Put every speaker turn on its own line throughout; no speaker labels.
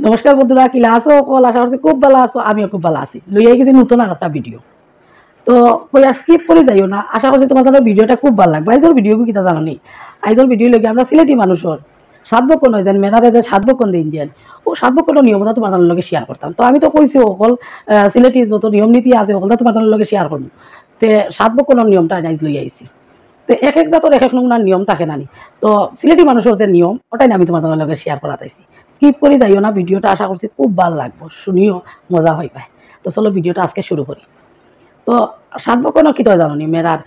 নমস্কার বন্ধুরা, কিলা আছো? কল আশা করছি খুব ভালো আছো। আমিও খুব ভালো আছি। লইয়াই কিছু নতুন আর একটা ভিডিও। তো কইয়া স্কিপ করে যাইও না। আশা করছি তোমাদের ভিডিওটা খুব ভালো লাগবে। আইজোর ভিডিও কিতা জানো নি? আইজোর ভিডিও লগে আমরা সিলেটি মানুষের সাতবক্ষণ হয় যেন মেধারে যে সাতবক্ষণ দিন যেন ও সাতবক্ষণের নিয়মটা তোমাদের লগে শেয়ার করতাম। তো আমি তো কইছি অকল সিলেটি যত নিয়ম নীতি আছে ওগুলো তোমাদের লগে শেয়ার করবো। তে সাতবক্ষণের নিয়মটা আইজ লই আইছি। তো এক এক জাতর এক এক নমুনার নিয়ম থাকে নানি। তো সিলেটি মানুষের যে নিয়ম ওটাই আমি তোমাদের লগে শেয়ার করা চাইছি। স্কিপ করে যাইও না, ভিডিওটা আশা করছি খুব ভালো লাগবে, শুনিও মজা হয়ে পায়। তো চলো ভিডিওটা আজকে শুরু করি। তো সাতবক্ষণ কি তো জানো নি মেয়েরার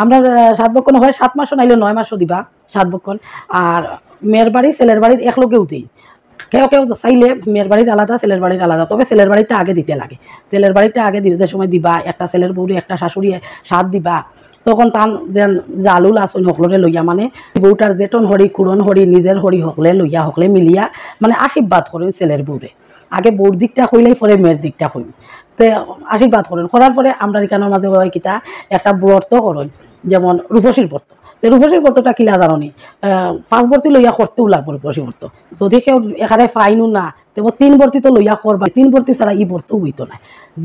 আমরা সাতবক্ষণ হয় 7 মাসও নাইলে 9 মাসও দিবা সাতবক্ষণ। আর মেয়ের বাড়ি ছেলের বাড়ির এক লোকেও দিই। কেউ কেউ চাইলে মেয়ের বাড়ির আলাদা ছেলের বাড়ির আলাদা, তবে ছেলের বাড়িটা আগে দিতে লাগে। ছেলের বাড়িটা আগে দিতে সময় দিবা, একটা ছেলের বউরে একটা শাশুড়ি সাত দিবা। তখন তান যেন জালুল আসন সকলরে লইয়া মানে বউটার যেটন হরি কুরন হরি নিজের হরি সকলে লইয়া সকলে মিলিয়া মানে আশীর্বাদ করেন ছেলের বউরে। আগে বউর দিকটা হইলেই পরে মেয়ের দিকটা হইল। তে আশীর্বাদ করেন করার পরে আমরা এখানের মাঝে কিতা একটা ব্রত করেন, যেমন রূপসীর ব্রত। রূপসীর ব্রতটা কিলা জানি 5 বর্তি লইয়া করতেও লাগবে রূপসী ব্রত। যদি কেউ এখানে ফাইনও না তেমন 3 বর্তি তো লইয়া করবা। 3 বর্তি ছাড়া ই ব্রত হইতো না।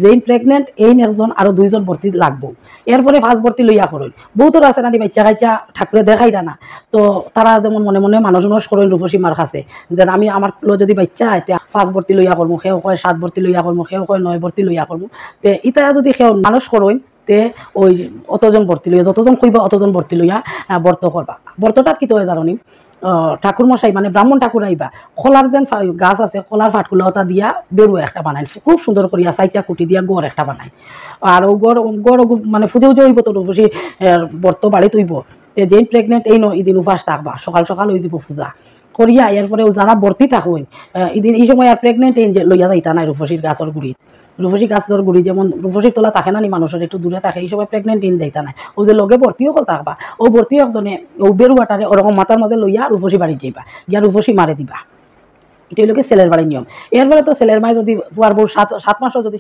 যেই প্রেগনেন্ট এই একজন আরো 2 জন ভর্তি লাগবো। এরপরে 5 ভর্তি লইয়া করেন। বহুতর আছে নানি বাচ্চা কাচ্চা ঠাকুরে দেখাই না। তো তারা যেমন মনে মনে মানুষজনের সরল রূপসী মার খাছে যে আমি আমার কুলো যদি বাচ্চা এতিয়া 5 ভর্তি লইয়া করবো, সেও কয় 7 ভর্তি লইয়া করবো, সেও কয় 9 ভর্তি লইয়া করবো। তে ইটা যদি সেও মানুষ করইন তে ওই অতজন ভর্তি লইয়া যতজন কইবা অতজন ভর্তি লইয়া ব্রত করবা। ব্রতটা কি তো জানি ঠাকুর মশাই মানে ব্রাহ্মণ ঠাকুর আইবা খোলার যেন গাছ আছে খোলার ফাটকুলা ওটা দিয়া বেরুয়া একটা বানাই খুব সুন্দর করিয়া 4টা কুটি দিয়া গড় একটা বানাই। আর ও গড় গড় মানে ফুজে উজে হইব তো রূপসী ব্রত বাড়ি তৈব। যেই প্রেগনেন্ট এই ইদিন উপাস থাকবা, সকাল সকাল হয়ে যাব পূজা করিয়া এরপরে যারা ভর্তি থাকুন ইদিন এই সময় আর প্রেগনেন্ট এই যে লইয়া যাইতা নাই রূপসীর গাছের গুড়িত। রূপসী গাছের গুড়ি যেমন রূপসীর তোলা থাকে না নি মানুষের একটু দূরে থাকে, এই সময় প্রেগনেন্ট ইন যাইতা নাই। ও যে লগে ভর্তিও কল থাকবা ও ভর্তি একজনে ও বেরুয়াটারে ওরকম মাথার মাঝে লইয়া রূপসী বাড়ি যাইবা, গিয়া রূপসী মারে দিবা। এটাই লোকে ছেলের বাড়ির নিয়ম। এরপরে তো ছেলের মায় যদি ফুয়ার বউ 7 মাসও যদি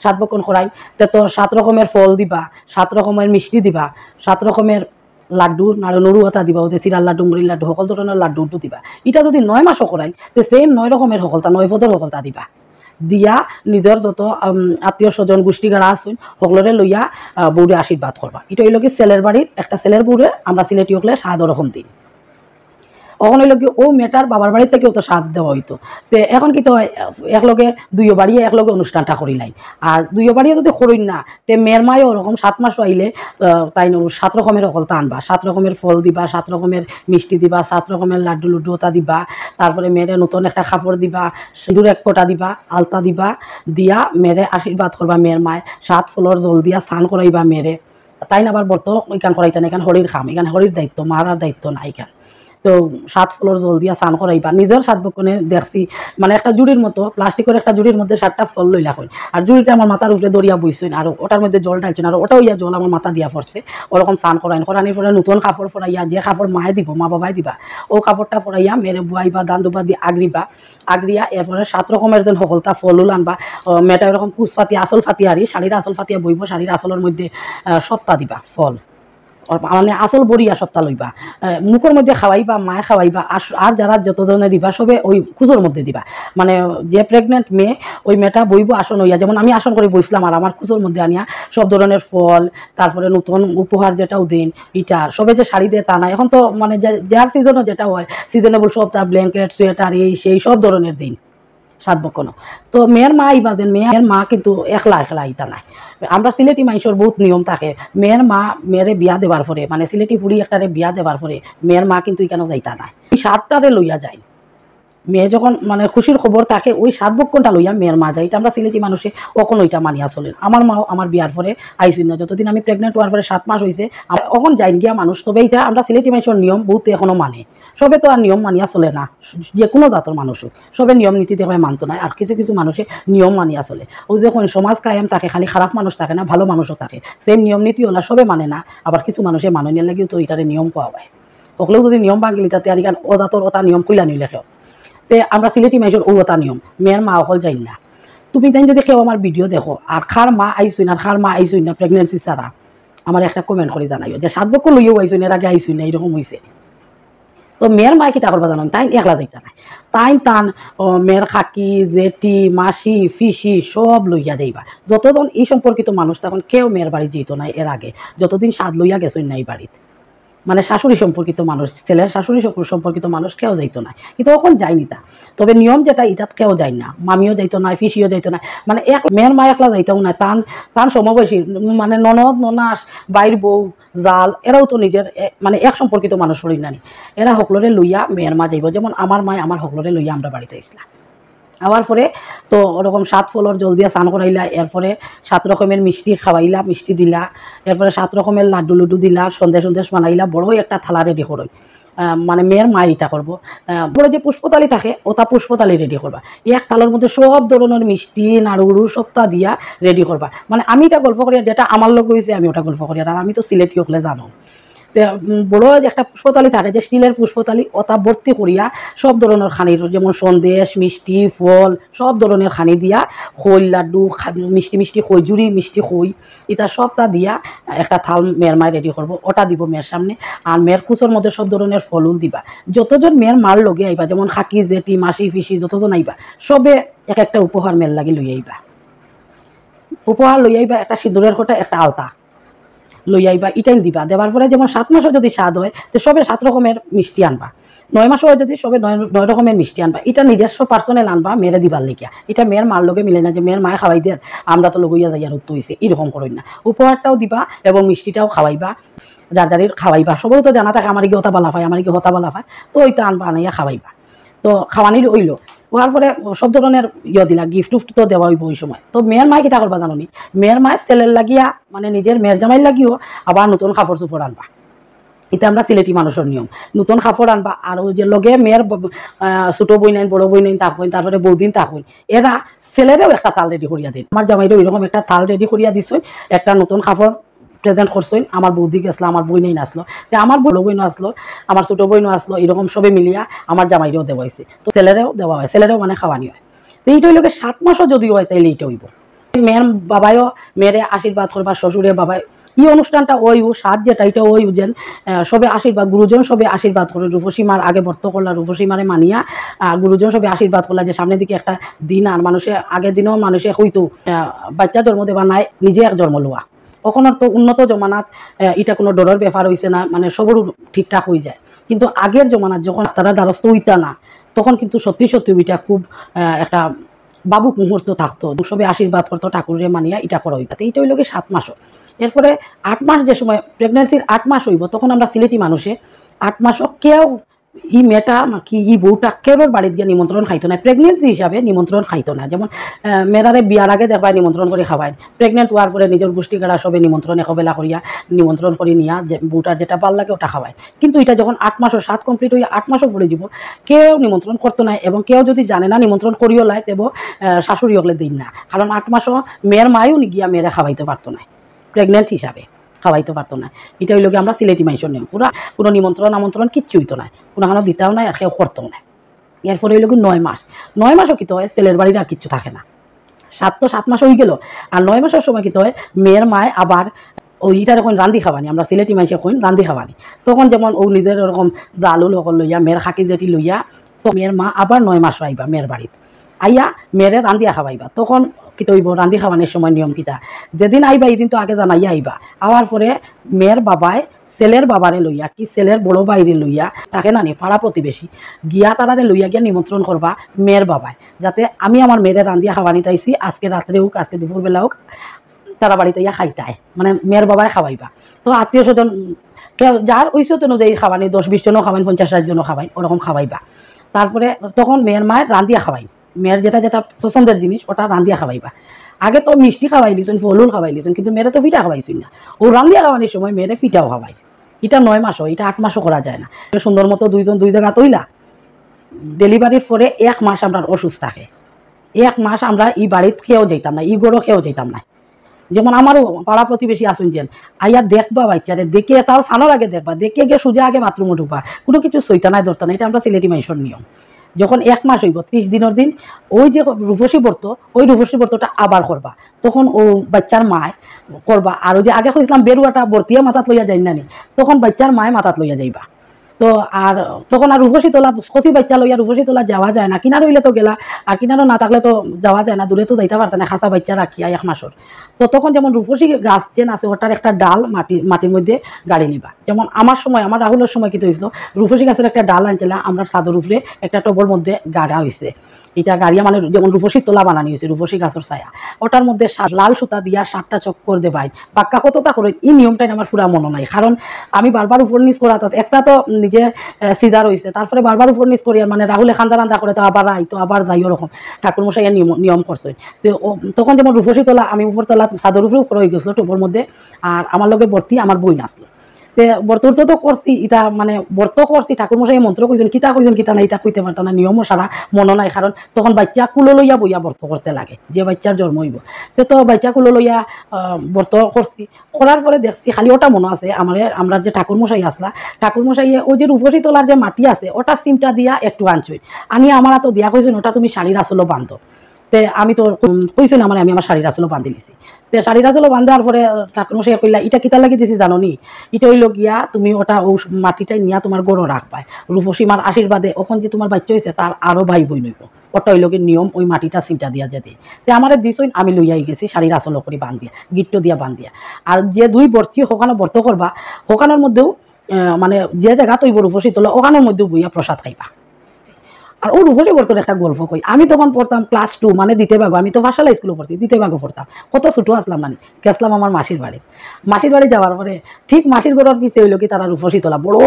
সাতবক্ষণ করাই তো 7 রকমের ফল দিবা, 7 রকমের মিষ্টি দিবা, 7 রকমের লাড্ডু নড়ু হাতা দিবা, ওদের চিরার লাড্ডু মুড়ির লাড্ডু সকল ধরনের লাড্ডু দিবা। এটা যদি 9 মাসও করাই তো সেম 9 রকমের সকলতা 9 পদর সকলতা দিবা। দিয়া নিজের যত আত্মীয় স্বজন গোষ্ঠী গাড়া আসুন সকলরে লইয়া বউরে আশীর্বাদ করবা। এটা হইল কি ছেলের বাড়ির একটা ছেলের বউরে আমরা সিলেটি হকলে 7 রকম দিই। তখন হইল কি ও মেয়েটার বাবার বাড়ির থেকেও তো সাথ দেওয়া হইতো। তো এখন কি তো একলগে 2 বাড়িয়ে একলগে অনুষ্ঠানটা করি নাই। আর 2 বাড়িয়ে যদি করিন না তে মেয়ের মায়ও ওরকম 7 মাসও আইলে তাই 7 রকমের সকলতা আনবা, 7 রকমের ফল দিবা, 7 রকমের মিষ্টি দিবা, 7 রকমের লাড্ডু লুড্ডু ওটা দিবা। তারপরে মেয়েরে নতুন একটা কাপড় দিবা, সিঁদুর 1 ফোঁটা দিবা, আলতা দিবা, দিয়া মেয়েরে আশীর্বাদ করবা। মেয়ের মায় 7 ফুলর জল দিয়া স্নান করাইবা মেয়েরে। তাই না আবার ব্রত এখান করাইতা না, এখান হরির খাম, এখান হরির দায়িত্ব, মারার দায়িত্ব না এখান। তো 7 ফুলের জল দিয়া স্নান করাইবা। নিজের সাতবক্ষণে দেখছি মানে একটা জুড়ির মতো প্লাস্টিকের একটা জুড়ির মধ্যে 7টা ফল লইলা হয়। আর জুড়িটা আমার মাথার উপরে দরিয়া বইছেন আর ওটার মধ্যে জল ঢালছেন আর ওটাও ইয়া জল আমার মাথা দিয়া পড়ছে। ওরকম স্নান করানির পরে নতুন কাপড় পরাইয়া, যে কাপড় মায়ে দিব মা বাবাই দিবা ও কাপড়টা পরাইয়া মেরে বুয়াইবা, দান দুবা দিয়ে আগরিয়া। এরপরে 7 রকমের যেন সকলতা ফল আনবা। মেয়েটা এরকম কুচ ফাতিয়া আসল ফাতিয়া আর শাড়ির আসল ফাতিয়া বইব, শাড়ির আসলের মধ্যে সপ্তাহ দিবা ফল মানে আসল বড়িয়া সপ্তাহ লইবা। মুখের মধ্যে খাওয়াইবা, মায়ে খাওয়াইবা। আর যারা যত ধরনের দিবা সবে ওই খুচোর মধ্যে দিবা। মানে যে প্রেগনেন্ট মেয়ে ওই মেয়েটা বইব আসন হইয়া, যেমন আমি আসন করে বইছিলাম আর আমার খুচোর মধ্যে আনিয়া সব ধরনের ফল, তারপরে নতুন উপহার যেটাও দিন ইটা সবে যে শাড়ি দিয়ে তা না। এখন তো মানে যার সিজনও যেটা হয় সিজনেবল সব তার ব্ল্যাঙ্কেট সোয়েটার এই সেই সব ধরনের দিন সাতবক্ষণ। তো মেয়ের মা আইবা যেন মেয়ের মা কিন্তু একলা আইতা নাই। আমরা সিলেটি মানুষের বহুত নিয়ম থাকে। মেয়ের মা মেয়েরে বিয়া দেবার পরে মানে সিলেটি ফুড়ি একটারে বিয়া দেবার পরে মেয়ের মা কিন্তু এখানেও যাইতা নাই, 7টারে লইয়া যায়। মেয়ে যখন মানে খুশির খবর থাকে ওই 7 বক্ষণটা লইয়া মেয়ের মা যায়। এটা আমরা সিলেটি মানুষে কখনো এটা মানিয়া চলেন। আমার মাও আমার বিয়ার পরে আইসিন না, যতদিন আমি প্রেগনেন্ট হওয়ার পরে 7 মাস হয়েছে এখন যাই গিয়া মানুষ। তবে এটা আমরা সিলেটি মানুষের নিয়ম বহুত এখনো মানে। সবে তো আর নিয়ম মানিয়া চলে না, যে কোনো জাতর মানুষ সবে নিয়ম নীতি দেখে মানতো না। আর কিছু কিছু মানুষে নিয়ম মানিয়া চলে। ওই যখন সমাজ কায়েম থাকে খালি খারাপ মানুষ থাকে না, ভালো মানুষও থাকে। সেম নিয়ম নীতি ওলা সবে মানে না, আবার কিছু মানুষে মাননীয় লাগেও তো এটারে নিয়ম পাওয়া যায়। ওগুলোও যদি নিয়ম ভাঙলি তাতে আর ও জাতর ওটা নিয়ম কইলা নিলে কেউ। তে আমরা সিলেটি মানুষের ওটা নিয়ম মেয়ের মা অকল যাই না। তুমি তাই যদি কেউ আমার ভিডিও দেখো আর খার মা আইসুই না খার মা আইসুই না প্রেগনেন্সি ছাড়া আমার একটা কমেন্ট করে জানাইও যে 7 বক্ষণ লইয়াও আইসুই না, এর আগে আইসুই না, এরকম হয়েছে। তো মেয়ের মায় কিতা করবা জানো তাই একলা যাইতা নাই তাই টান মেয়ের খাকি জেঠি মাসি ফিসি সব লইয়া যাইবা যতজন এই সম্পর্কিত মানুষ তখন কেউ মেয়ের বাড়ি যেত না এর আগে যতদিন স্বাদ লইয়া গেছেন না এই বাড়িতে মানে শাশুড়ি সম্পর্কিত মানুষ ছেলের শাশুড়ি সম্পর্কিত মানুষ কেউ যাইতো না কিন্তু তখন যায়নি তা তবে নিয়ম যেটা এটা কেউ যায় না মামিও যাইতো না ফিসিও যাইতো না মানে এক মেয়ের মা একলা যাইতেও না টান টান সমবয়সী মানে ননদ ননাস বাইর বউ জাল এরাও তো নিজের মানে এক সম্পর্কিত মানুষ হই নানি এরা সকলরে লইয়া মেয়ের মা যাইব যেমন আমার মায় আমার সকলরে লইয়া আমরা বাড়িতে আসলাম আবার পরে তো ওরকম 7 ফলর জল দিয়া স্নান করাইলা এরপরে 7 রকমের মিষ্টি খাওয়াইলা মিষ্টি দিলা এরপরে 7 রকমের লাড্ডু লুড্ডু দিলা সন্দেশ বানাইলা বড় একটা থালা রেডি করো মানে মেয়ের মা এটা করবো বড় যে পুষ্পতালি থাকে ওটা পুষ্পতালি রেডি করবা এক থালার মধ্যে সব ধরনের মিষ্টি নাড়ু সবটা দিয়া রেডি করবা মানে আমি এটা গল্প করি যেটা আমার লোক হয়েছে আমি ওটা গল্প করি আর আমি তো সিলেটি হলে জানো বড় একটা পুষ্পতালি থাকে যে স্টিলের পুষ্পতালি ওটা ভর্তি করিয়া সব ধরনের খানির যেমন সন্দেশ মিষ্টি ফল সব ধরনের খানি দিয়া খই লাড্ডু মিষ্টি মিষ্টি খই জুড়ি মিষ্টি খই এটা সবটা দিয়া একটা থাল মেয়ের মায় রেডি করবো ওটা দিব মেয়ের সামনে আর মেয়ের কুচোর মধ্যে সব ধরনের ফলুল দিবা যতজন মেয়ের মার লগে আইবা যেমন খাকি জেঠি মাসি ফিসি যতজন আইবা সবে এক একটা উপহার মেয়ের লাগি লই আইবা উপহার লই আইবা একটা সিঁদুরের কোটা একটা আলতা লই আইবা ইটাই দিবা দেওয়ার পরে যেমন 7 মাসও যদি স্বাদ হয় তো সবে 7 রকমের মিষ্টি আনবা 9 মাসও হয় যদি সবে 9 রকমের মিষ্টি আনবা এটা নিজস্ব পার্সোনাল আনবা মেয়েরে দিবার লেগিয়া এটা মেয়ের মার লগে মিলে না যে মেয়ের মায়ে খাওয়াই দেন আমরা তো লগইয়া যাই আর উত্তর হইছে এরকম করই না উপহারটাও দিবা এবং মিষ্টিটাও খাওয়াইবা যার যারির খাওয়াইবা সবাই তো জানা থাকে আমার কি হতা বালা পায় আমার কি হতা বালা পায় তো ওইটা আনবা আনাইয়া খাওয়াইবা তো খাওয়ানির হইল হওয়ার পরে সব ধরনের দিলা গিফট উফট তো দেওয়া হইব ওই সময় তো মেয়ের মায় কিতা করবা জানো নি মেয়ের মায় ছেলের লাগিয়া মানে নিজের মেয়ের জামাই লাগিও আবার নতুন কাপড় চোপড় আনবা এটা আমরা সিলেটি মানুষের নিয়ম নতুন কাপড় আনবা আর ওই যে লগে মেয়ের ছোট বই নাই বড় বই নাই তাক তারপরে বৌদিন তাক এরা ছেলেরেও একটা থাল রেডি করিয়া দিন আমার জামাইরেও এরকম একটা থাল রেডি করিয়া দিছই একটা নতুন কাপড় প্রেজেন্ট করছেন আমার বৌদি গেছিলো আমার বই নেই আসলো আমার বড় বইনও আসলো আমার ছোটো বইনও আসলো এরকম সবে মিলিয়া আমার জামাইরেও দেওয়া হয়েছে তো ছেলেরেও দেওয়া হয় ছেলেরেও মানে খাওয়ানি হয় তো এইটা হইল 7 মাসও যদি হয় তাইলে এইটা হইব মেয়ের বাবাইও মেয়েরে আশীর্বাদ করবা শ্বশুরে বাবাই এই অনুষ্ঠানটা ওই সাত যেটা এটা ওই যেন সবে আশীর্বাদ গুরুজন সবে আশীর্বাদ করে রূপসীমার আগে বর্ত করলা রূপসীমারে মানিয়া গুরুজন সবে আশীর্বাদ করলা যে সামনের দিকে একটা দিন আর মানুষে আগের দিনও মানুষে হইতো বাচ্চা জন্ম দেবা নাই নিজে এক জন্ম লোয়া ওখানে তো উন্নত জমানাত এটা কোনো ডরের ব্যাপার হয়েছে না মানে সবর ঠিকঠাক হয়ে যায় কিন্তু আগের জমানাত যখন তারা দ্বারস্থ হইতা না তখন কিন্তু সত্যি সত্যি ওইটা খুব একটা বাবুক মুহূর্ত থাকতো সবে আশীর্বাদ করতো ঠাকুরের মানিয়া এটা করা হইতাতে এইটা হইল কি 7 মাসও এরপরে 8 মাস যে সময় প্রেগনেন্সির 8 মাস হইব তখন আমরা সিলেটি মানুষে 8 মাসও কেউ ই মেয়েটা কি ই বউটা কেউর বাড়িতে গিয়ে নিমন্ত্রণ খাইতো না প্রেগনেন্সি হিসাবে নিমন্ত্রণ খাইতো না যেমন মেয়েরারে বিয়ার আগে দেখবাই নিমন্ত্রণ করে খাওয়ায় প্রেগনেন্ট হওয়ার পরে নিজের গোষ্ঠী গাড়া সবে নিমন্ত্রণ একবেলা করিয়া নিমন্ত্রণ করে নিয়া যে বউটার যেটা ভাল লাগে ওটা খাওয়ায় কিন্তু এটা যখন 8 মাসও 7 কমপ্লিট হয়ে 8 মাসও পড়ে যাব কেউ নিমন্ত্রণ করতো না এবং কেউ যদি জানে না নিমন্ত্রণ করিও লাই তেব শাশুড়ি হলে দিন না কারণ 8 মাসও মেয়ের মায়ও গিয়া মেয়েরা খাওয়াইতে পারতো না প্রেগনেন্ট হিসাবে খাওয়াইতে পারতো না এটা হইল আমরা সিলেটি মানুষের নিয়ম পুরা কোনো নিমন্ত্রণ আমন্ত্রণ কিচ্ছু হইতো না কোনো দিতেও নাই আর কেউ করতেও না এরপরে হইল 9 মাস 9 মাসও কিতো হয় ছেলের বাড়ির আর কিচ্ছু থাকে না 7 মাস হয়ে গেল আর 9 মাসের সময় কিতো হয় মেয়ের মায় আবার ওইটা যখন রান্ধি খাওয়ানি আমরা সিলেটি মানুষে কইন রান্ধি খাওয়ানি তখন যেমন ও নিজের ওরকম জালু লগল লইয়া মেয়ের খাকি জেটি লইয়া তো মেয়ের মা আবার 9 মাস আইবা মেয়ের বাড়িতে আইয়া মেয়েরে রান্ধিয়া খাওয়াইবা তখন কি তৈব রান্ধি খাওয়ানোর সময় নিয়ম কিতা যেদিন আইবা এই দিন তো আগে জানাইয়া আইবা আবার পরে মেয়ের বাবায় ছেলের বাবারে লইয়া কি ছেলের বড় বাইরে লইয়া তাকে নানি পাড়া প্রতিবেশী গিয়া তারারে লইয়া গিয়া নিমন্ত্রণ করবা মেয়ের বাবায় যাতে আমি আমার মেয়েরে রান্ধিয়া খাওয়ানি তাইছি আজকে রাত্রে হোক আজকে দুপুরবেলা হোক তারা বাড়িতে ইয়া খাইতায় মানে মেয়ের বাবায় খাওয়াইবা তো আত্মীয় স্বজন যার ঐসত অনুযায়ী খাওয়ানি 10-20 জনও খাওয়াইন 50-60 জনও খাওয়াইন ওরকম খাওয়াইবা তারপরে তখন মেয়ের মায়ের রান্ধিয়া খাওয়াই মেয়ের যেটা যেটা পছন্দের জিনিস ওটা রান্ধিয়া খাওয়াইবা আগে তো মিষ্টি খাওয়াই দিয়েছেন ফলুল খাওয়াই দিয়েছেন কিন্তু মেয়েরা তো পিঠা খাওয়াইছেন না ও রান্ধিয়া খাওয়ানোর সময় মেয়েরা পিঠাও খাওয়াই এটা 9 মাসও এটা 8 মাসও করা যায় না সুন্দর মতো দুইজন দুই জায়গা তৈলা ডেলিভারির পরে 1 মাস আমরা অসুস্থ থাকে 1 মাস আমরা ই বাড়িতে কেউ যেতাম না ই গড়ও কেউ যেতাম না যেমন আমারও পাড়া প্রতিবেশী আসুন যেন আইয়া দেখবা বাচ্চারে দেখে তাও সানোর আগে দেখবা দেখে গিয়ে সোজা আগে বাথরুমে ঢুকবা কোনো কিছু সইতা নাই ধরতা না এটা আমরা সিলেটি মানুষের নিয়ম যখন 1 মাস হইব 30 দিনের দিন ওই যে রূপসী ব্রত ওই রূপসী ব্রতটা আবার করবা তখন ও বাচ্চার মায় করবা আর ওই যে আগে কইছিলাম বেরুয়াটা বর্তিয়া মাথাত লইয়া যাই না তখন বাচ্চার মায় মাথাত লইয়া যাইবা তো আর তখন আর রূপসী তোলা কচি বাচ্চা লইয়া রূপসী তোলা যাওয়া যায় না, কিনারো হইলে তো গেলা, আর কিনারো না থাকলে তো যাওয়া যায় না, দূরে তো যাইতে পারত না খাঁচা বাচ্চা রাখিয়া 1 মাসের। তো তখন যেমন রূপসী গাছ যেন আছে ওটার একটা ডাল মাটির মধ্যে গাড়ি নিবা। যেমন আমার সময়, আমার রাহুলের সময় কি হয়েছিল, রূপসী গাছের একটা ডাল আনছিলাম আমরা চাদর উপরে একটা টবর মধ্যে গাড়া হয়েছে, এটা গাড়িয়া মানে যেমন রূপসী তোলা বানানি হয়েছে রূপসী গাছের ছায়া, ওটার মধ্যে লাল সুতা দিয়া 7টা চক্কর দে ভাই পাক্কা কতটা করে এই নিয়মটাই আমার পুরা মনে নাই, কারণ আমি বারবার উপর নিচ করা, একটা তো নিজে সিজার হয়েছে, তারপরে বারবার উপর নিচ করি, মানে রাহুলে খান্দা রান্দা করে তো আবার আই তো আবার যাই, ওরকম ঠাকুরমশাই নিয়ম করছে। তো তখন যেমন রূপসী তোলা আমি উপর তোলা চাদর উপরে উপর হয়ে গেছিলো টুপোর মধ্যে, আর আমার লগে ভর্তি আমার বই নাচলো। বর্তর তো করছি, এটা মানে বর্ত করছি, ঠাকুরমশাই মন্ত্র কইছেন কিতা না এটা কইতে পারতাম না, নিয়মও সারা মনে নাই, কারণ তখন বাচ্চা কুলো লইয়া বইয়া বর্ত করতে লাগে, যে বাচ্চার জন্ম হইব তো বাচ্চা কুলো লইয়া বর্ত করছি। করার পরে দেখছি খালি ওটা মনে আছে আমরা যে ঠাকুরমশাই আসলা, ঠাকুরমশাইয়ে ওই যে রূপসী তোলার যে মাটি আছে ওটা সিমটা দিয়া একটু আনছই, আনি আমার তো দিয়া কইছেন ওটা তুমি শাড়ির আসলো বান্ধো। তে আমি তো কইছেন আমার আমি আমার শাড়ির আসলো বান্ধি নিছি। শাড়িটা চলো বান্ধার পরে ঠাকুরমশাই কইলা এটা কিতা লাগি দিছি জানো নি, এটা হইল গিয়া তুমি ওটা ও মাটিটাই নিয়া তোমার গড়ো রাখবাই, রূপসী মার আশীর্বাদে ওখান যে তোমার বাচ্চা হয়েছে তার আরো ভাই বই নইব, ওটা হইল কি নিয়ম, ওই মাটিটা চিন্তা দিয়া যেতে তে আমার দিছই, আমি লইয়াই গেছি শাড়ির আসল করে বান্ধিয়া গিট্টো দিয়া বান্ধিয়া। আর যে দুই বর্তি ওখানে বর্ত করবা ওখানের মধ্যেও মানে যে জায়গা তৈব রূপসী তোলা ওখানের মধ্যেও বইয়া প্রসাদ খাইবা। আর ওর উপরে বর্তন একটা গল্প কই, আমি তখন পড়তাম ক্লাস 2 মানে দিতে পারবো, আমি তো ভাষালা স্কুলে পড়ছি দিতে পারবো পড়তাম, কত ছোটো আসলাম মানে গেছিলাম আমার মাসির বাড়ি যাওয়ার পরে ঠিক মাসির ঘরের পিছিয়ে হইল কি তারা রূপসী তোলা বড়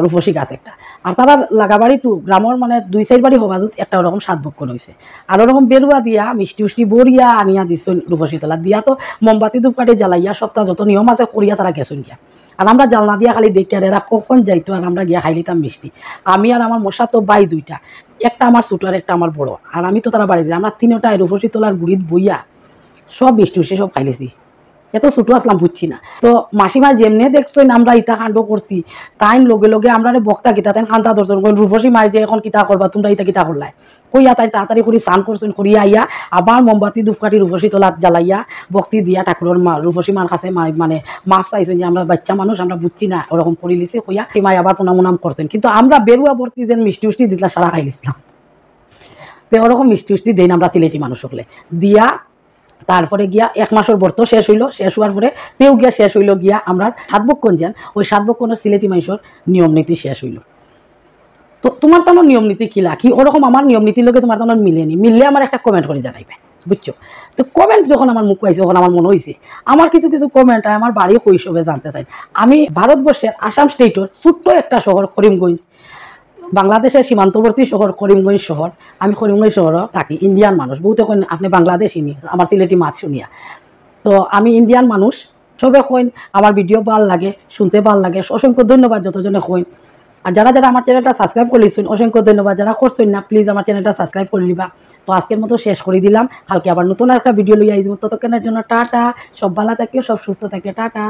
রূপসী গাছ একটা, আর তারা লাগাবাড়ি তো গ্রামের মানে 2 সাইড বাড়ি হবা একটা ওরকম 7 বক্ষণ হয়েছে, আর ওরকম বেরুয়া দিয়া মিষ্টি উষ্টি বরিয়া আনিয়া দিচ্ছ রূপসী তোলা দিয়া, তো মোমবাতি ধূপকাঠি জ্বালাইয়া সপ্তাহ যত নিয়ম আছে করিয়া তারা গেছেন গিয়া। আর আমরা জালনা দিয়া খালি দেখি আর এরা কখন যাইতো, আর আমরা গিয়া খাই লিতাম মিষ্টি, আমি আর আমার মশা তো বাই 2টা, একটা আমার ছোট আর একটা আমার বড়, আর আমি তো তারা বাড়ি দিই, আমরা 3টায় রূপসী তোলার বুড়িত বইয়া সব মিষ্টি উষ্টি সব খাইলেছি, এত ছোট আসলাম বুঝছি না। তো মাসিমা যেমনে দেখছেন আমরা ইটা কাণ্ড করছি, তাই লগে লগে আমরা বক্তা কিতা তাই কান্তা ধরছেন, রূপসী মাই যে এখন কিতা করবা তোমরা ইটা কিতা করলাই কইয়া, তাই তাড়াতাড়ি করে স্নান করছেন, করিয়া আইয়া আবার মোমবাতি ধূপকাঠি রূপসী তোলাত জ্বালাইয়া ভক্তি দিয়া ঠাকুরের মা রূপসী মার কাছে মানে মাফ চাইছেন যে আমরা বাচ্চা মানুষ আমরা বুঝছি না, ওরকম করে লিছে কইয়া মাই আবার প্রণাম করছেন, কিন্তু আমরা বেরুয়া ভর্তি যেন মিষ্টি উষ্টি দিতলা সারা খাই দিছিলাম, তো ওরকম মিষ্টি উষ্টি দিন আমরা সিলেটি মানুষ হলে দিয়া। তারপরে গিয়া 1 মাসের ব্রত শেষ হইল, শেষ হওয়ার পরে তেও গিয়া শেষ হইল গিয়া আমরা 7 বক্ষণ যেন ওই 7 বক্ষণের সিলেটি মানুষের নিয়ম নীতি শেষ হইল। তো তোমার তোমার নিয়ম নীতি কিলা কি ওরকম আমার নিয়ম নীতির লোকে তোমার তোমার মিলেনি, মিললে আমার একটা কমেন্ট করে জানাইবে বুঝছো। তো কমেন্ট যখন আমার মুখ পাইছে তখন আমার মনে হয়েছে আমার কিছু কিছু কমেন্ট আমার বাড়ি শৈশবে জানতে চাই। আমি ভারতবর্ষের আসাম স্টেটের ছোট্ট একটা শহর করিমগঞ্জ, বাংলাদেশের সীমান্তবর্তী শহর করিমগঞ্জ শহর, আমি করিমগঞ্জ শহরও থাকি, ইন্ডিয়ান মানুষ বহুতে কইন আপনি বাংলাদেশি নি, আমার সিলেটি মাছ শুনিয়া, তো আমি ইন্ডিয়ান মানুষ, সবে কইন আমার ভিডিও ভাল লাগে শুনতে ভাল লাগে, অসংখ্য ধন্যবাদ যতজনে কইন। আর যারা যারা আমার চ্যানেলটা সাবস্ক্রাইব করেছেন অসংখ্য ধন্যবাদ, যারা করছেন না প্লিজ আমার চ্যানেলটা সাবস্ক্রাইব করে নিবা। তো আজকের মতো শেষ করে দিলাম, কালকে আবার নতুন একটা ভিডিও লইয়া আইব, ততক্ষণের জন্য টাটা, সব ভালো থাকিও সব সুস্থ থাকিও, টাটা।